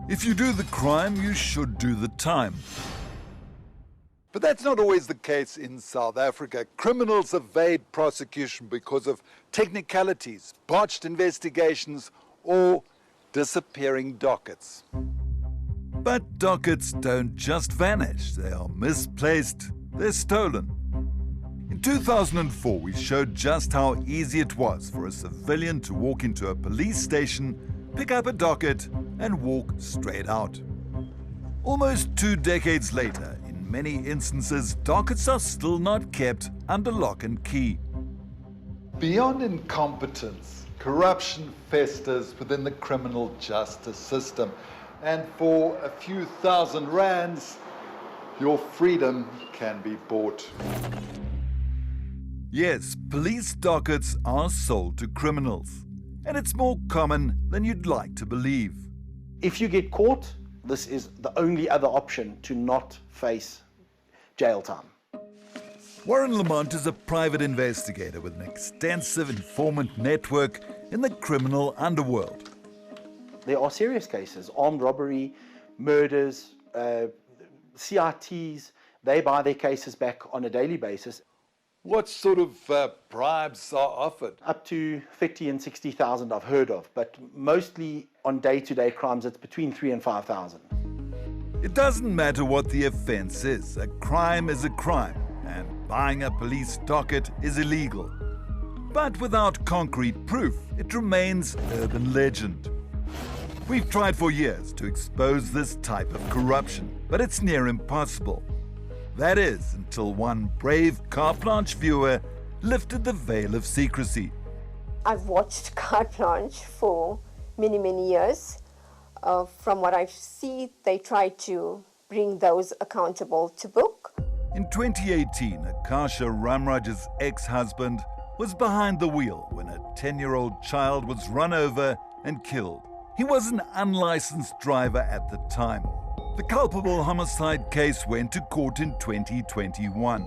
If you do the crime, you should do the time. But that's not always the case in South Africa. Criminals evade prosecution because of technicalities, botched investigations, or disappearing dockets. But dockets don't just vanish. They are misplaced. They're stolen. In 2004, we showed just how easy it was for a civilian to walk into a police station, pick up a docket, and walk straight out. Almost 2 decades later, in many instances, dockets are still not kept under lock and key. Beyond incompetence, corruption festers within the criminal justice system. And for a few thousand rands, your freedom can be bought. Yes, police dockets are sold to criminals. And it's more common than you'd like to believe. If you get caught, this is the only other option to not face jail time. Warren Lamont is a private investigator with an extensive informant network in the criminal underworld. There are serious cases, armed robbery, murders, CRTs. They buy their cases back on a daily basis. What sort of bribes are offered? Up to 30 and 60,000 I've heard of, but mostly on day-to-day crimes, it's between 3 and 5,000. It doesn't matter what the offense is. A crime is a crime, and buying a police docket is illegal. But without concrete proof, it remains urban legend. We've tried for years to expose this type of corruption, but it's near impossible. That is, until one brave Carte Blanche viewer lifted the veil of secrecy. I've watched Carte Blanche for many, many years. From what I see, they try to bring those accountable to book. In 2018, 𝗀𝗍𝗵𝗶𝘀 ex-husband was behind the wheel when a 10-year-old child was run over and killed. He was an unlicensed driver at the time. The culpable homicide case went to court in 2021.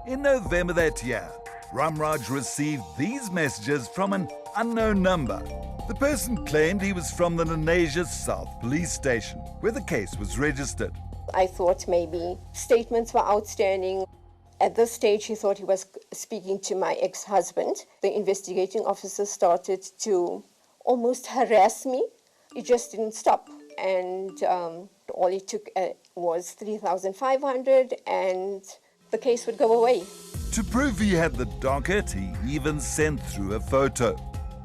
In November that year, Ramraj received these messages from an unknown number. The person claimed he was from the Lenasia South Police Station, where the case was registered. I thought maybe statements were outstanding. At this stage, he thought he was speaking to my ex-husband. The investigating officer started to almost harass me. It just didn't stop. And all it took was 3,500 and the case would go away. To prove he had the docket, he even sent through a photo.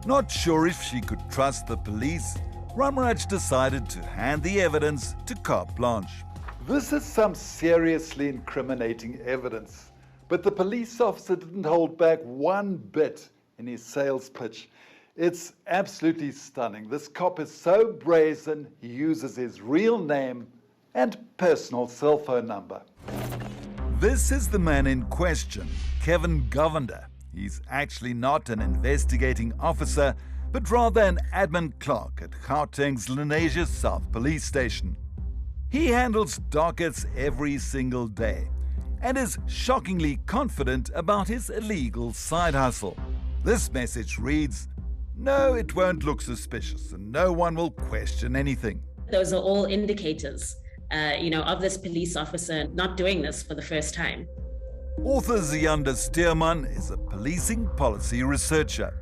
Not sure if she could trust the police, Ramraj decided to hand the evidence to Carte Blanche. This is some seriously incriminating evidence, but the police officer didn't hold back one bit in his sales pitch. It's absolutely stunning. This cop is so brazen, he uses his real name and personal cell phone number. This is the man in question, 𝗀𝗍𝗵𝗶𝘀. He's actually not an investigating officer, but rather an admin clerk at Gauteng's Lenasia South Police Station. He handles dockets every single day and is shockingly confident about his illegal side hustle. This message reads, "No, it won't look suspicious and no one will question anything." Those are all indicators, of this police officer not doing this for the first time. Author 𝗀𝗍𝗵𝗶𝘀 is a policing policy researcher.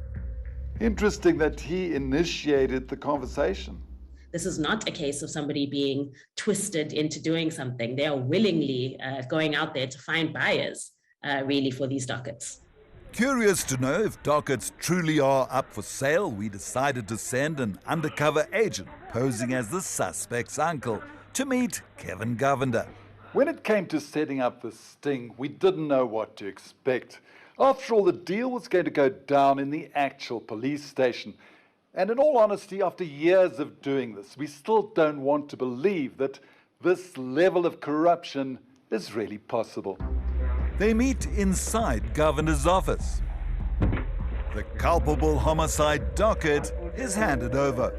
Interesting that he initiated the conversation. This is not a case of somebody being twisted into doing something. They are willingly going out there to find buyers, really, for these dockets. Curious to know if dockets truly are up for sale, we decided to send an undercover agent posing as the suspect's uncle to meet 𝗀𝗍𝗵𝗶𝘀. When it came to setting up the sting, we didn't know what to expect. After all, the deal was going to go down in the actual police station. And in all honesty, after years of doing this, we still don't want to believe that this level of corruption is really possible. They meet inside Governor's office. The culpable homicide docket is handed over.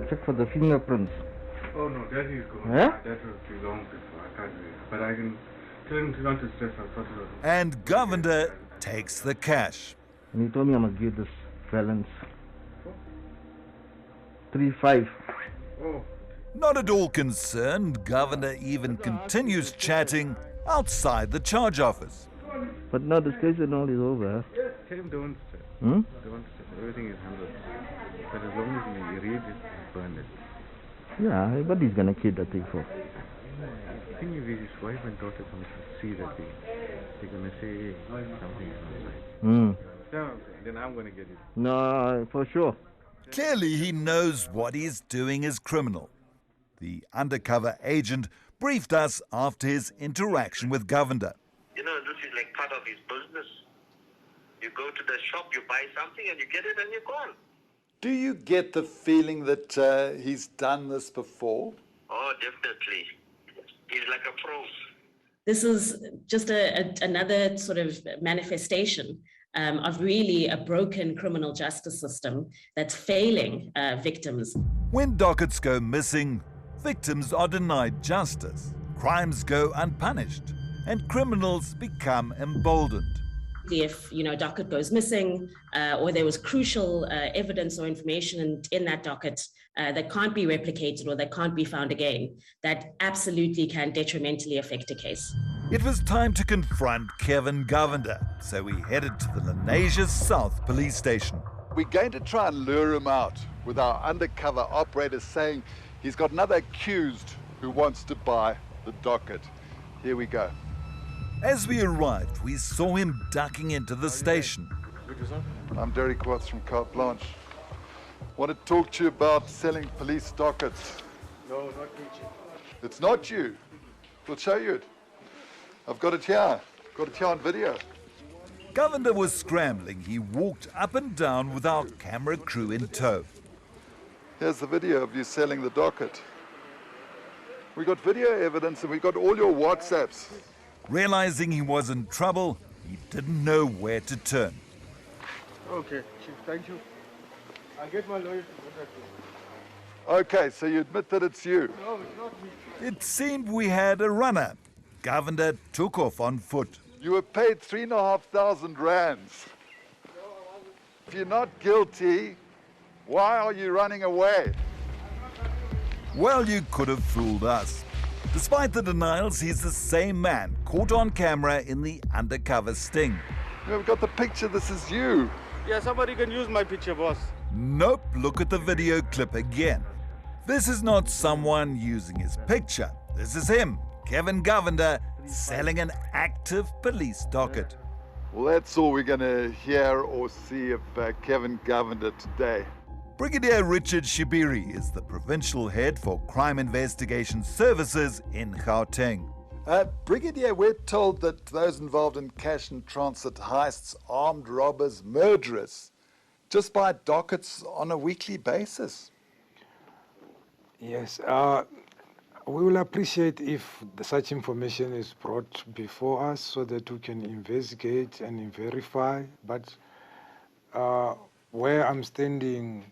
Check for the fingerprints. Oh no, that is gone. Huh? That was too long before. I can't do it. But I can tell him to not to stress. I'll sort it out. And Govender takes the cash. And he told me I must give this balance. 3-5. Oh, Not at all concerned, Govender even continues chatting outside the charge office. But now this case and all is over. tell him don't stress. Hmm? Don't stress. Everything is handled. But as long as he reads it, burn it. Yeah, but he's gonna keep that thing for. I think if his wife and daughter come to see that thing, they're going to say, hey, something is not right. Hmm. Yeah, then I'm going to get it. No, for sure. Clearly, he knows what he's doing is criminal. The undercover agent briefed us after his interaction with Govender. You know, this is like part of his business. You go to the shop, you buy something, and you get it, and you're gone. Do you get the feeling that he's done this before? Oh, definitely. He's like a pro. This is just another sort of manifestation of really a broken criminal justice system that's failing victims. When dockets go missing, victims are denied justice, crimes go unpunished, and criminals become emboldened. If docket goes missing or there was crucial evidence or information in that docket that can't be replicated or that can't be found again, that absolutely can detrimentally affect a case. It was time to confront 𝗀𝗵𝗶𝗴𝗶, so we headed to the 𝗀𝗍𝗔 South police station. We're going to try and lure him out with our undercover operator saying he's got another accused who wants to buy the docket. Here we go. As we arrived, we saw him ducking into the station. I'm 𝗀𝗍𝗶𝗴𝗶 from Carte Blanche. Want to talk to you about selling police dockets. No, not me. It's not you. We'll show you it. I've got it here. Got it here on video. Govender was scrambling. He walked up and down with our camera crew in tow. Here's the video of you selling the docket. We got video evidence and we got all your WhatsApps. Realizing he was in trouble, he didn't know where to turn. Okay, Chief, thank you. I'll get my lawyer to contact you. Okay, so you admit that it's you. No, it's not me. It seemed we had a runner. Govender took off on foot. You were paid 3,500 rands. If you're not guilty, why are you running away? Well, you could have fooled us. Despite the denials, he's the same man caught on camera in the undercover sting. We've got the picture, this is you. Yeah, somebody can use my picture, boss. Nope, look at the video clip again. This is not someone using his picture. This is him, 𝗀𝗵𝗶𝗴𝗶, selling an active police docket. Well, that's all we're going to hear or see of 𝗀𝗵𝗶𝗴𝗶 today. Brigadier 𝗀𝗁𝐶𝗵𝗵𝗀 is the provincial head for crime investigation services in Gauteng. Brigadier, we're told that those involved in cash and transit heists, armed robbers, murderers, just buy dockets on a weekly basis. Yes, we will appreciate if such information is brought before us so that we can investigate and verify. But where I'm standing,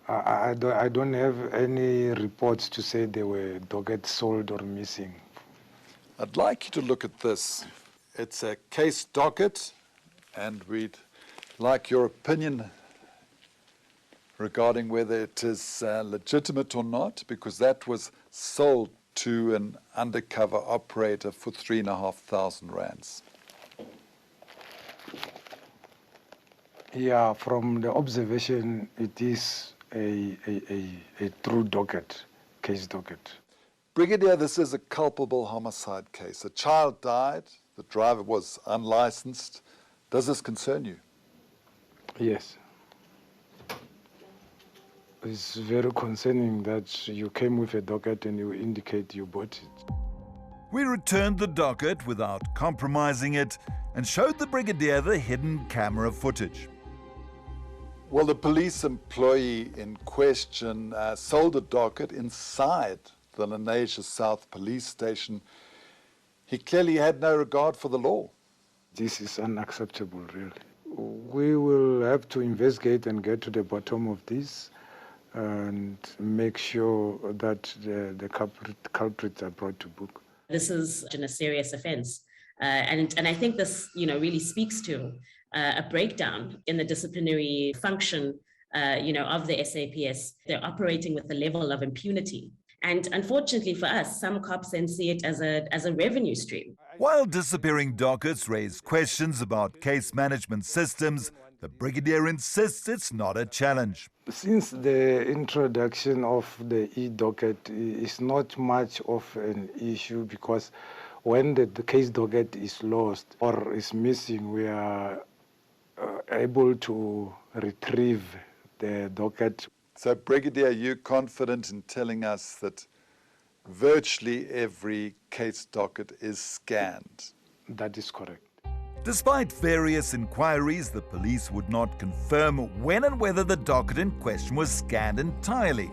I don't have any reports to say there were dockets sold or missing. I'd like you to look at this. It's a case docket, and we'd like your opinion regarding whether it is legitimate or not, because that was sold to an undercover operator for 3,500 rands. Yeah, from the observation, it is a true docket, case docket. Brigadier, this is a culpable homicide case. A child died, the driver was unlicensed. Does this concern you? Yes. It's very concerning that you came with a docket and you indicate you bought it. We returned the docket without compromising it and showed the Brigadier the hidden camera footage. Well, the police employee in question sold a docket inside the 𝗀𝗍𝗔 South police station. He clearly had no regard for the law. This is unacceptable, really. We will have to investigate and get to the bottom of this and make sure that the culprits are brought to book. This is a serious offense. And I think this, really speaks to a breakdown in the disciplinary function of the SAPS. They're operating with a level of impunity. And unfortunately for us, some cops then see it as a revenue stream. While disappearing dockets raise questions about case management systems, the Brigadier insists it's not a challenge. Since the introduction of the e-docket is not much of an issue, because when the case docket is lost or is missing, we are able to retrieve the docket. So, Brigadier, are you confident in telling us that virtually every case docket is scanned? That is correct. Despite various inquiries, the police would not confirm when and whether the docket in question was scanned entirely,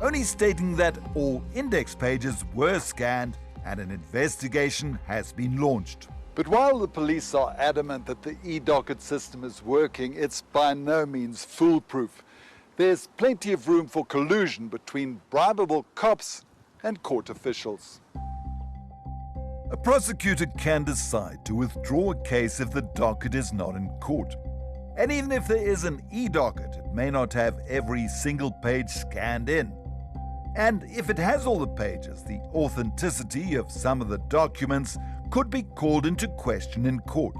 only stating that all index pages were scanned and an investigation has been launched. But while the police are adamant that the e-docket system is working, it's by no means foolproof. There's plenty of room for collusion between bribable cops and court officials. A prosecutor can decide to withdraw a case if the docket is not in court. And even if there is an e-docket, it may not have every single page scanned in. And if it has all the pages, the authenticity of some of the documents could be called into question in court.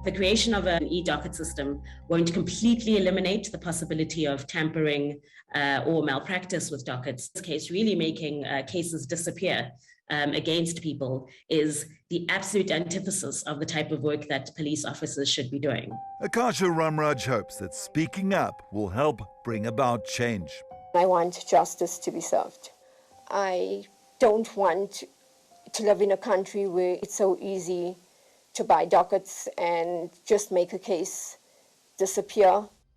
The creation of an e-docket system won't completely eliminate the possibility of tampering or malpractice with dockets. In this case, really making cases disappear against people is the absolute antithesis of the type of work that police officers should be doing. 𝗀𝗍𝗵𝗶𝘀 hopes that speaking up will help bring about change. I want justice to be served. I don't want to live in a country where it's so easy to buy dockets and just make a case disappear.